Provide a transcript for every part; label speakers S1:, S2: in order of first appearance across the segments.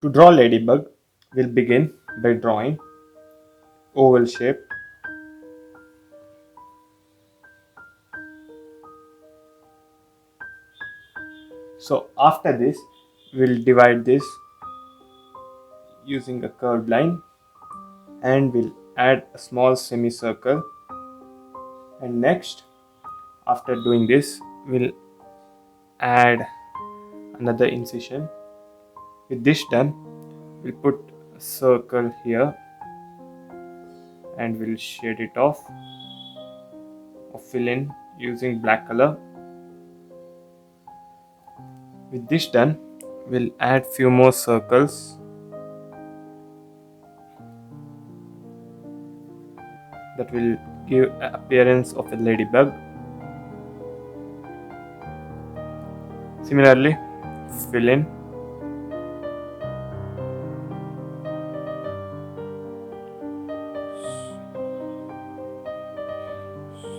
S1: To draw ladybug, we'll begin by drawing oval shape. So after this, we'll divide this using a curved line and we'll add a small semicircle. And next, after doing this, we'll add another incision. With this done, we'll put a circle here and we'll shade it off or fill in using black color. With this done, we'll add few more circles that will give an appearance of a ladybug. Similarly, fill in.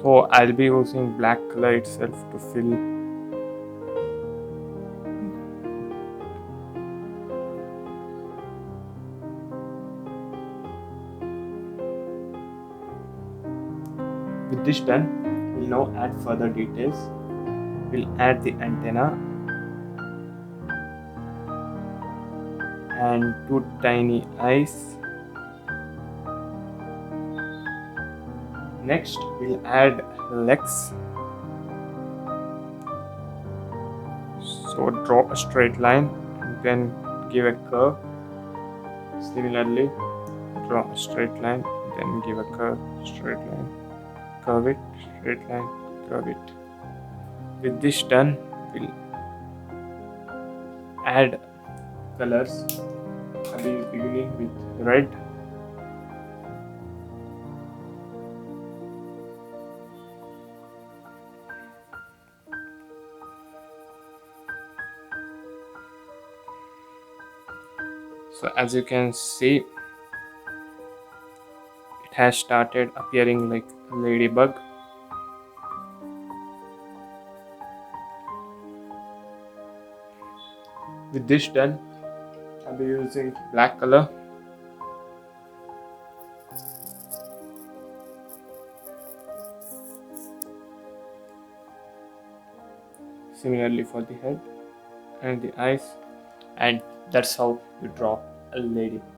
S1: So I'll be using black color itself to fill. With this done, we'll now add further details. We'll add the antenna and two tiny eyes. Next, we'll add legs. So draw a straight line and then give a curve. Similarly, draw a straight line, then give a curve, straight line, curve it, straight line, curve it. With this done, we'll add colors. I'll be beginning with red. So as you can see, it has started appearing like a ladybug. With this done, I'll be using black color. Similarly for the head and the eyes, and that's how you draw a ladybug.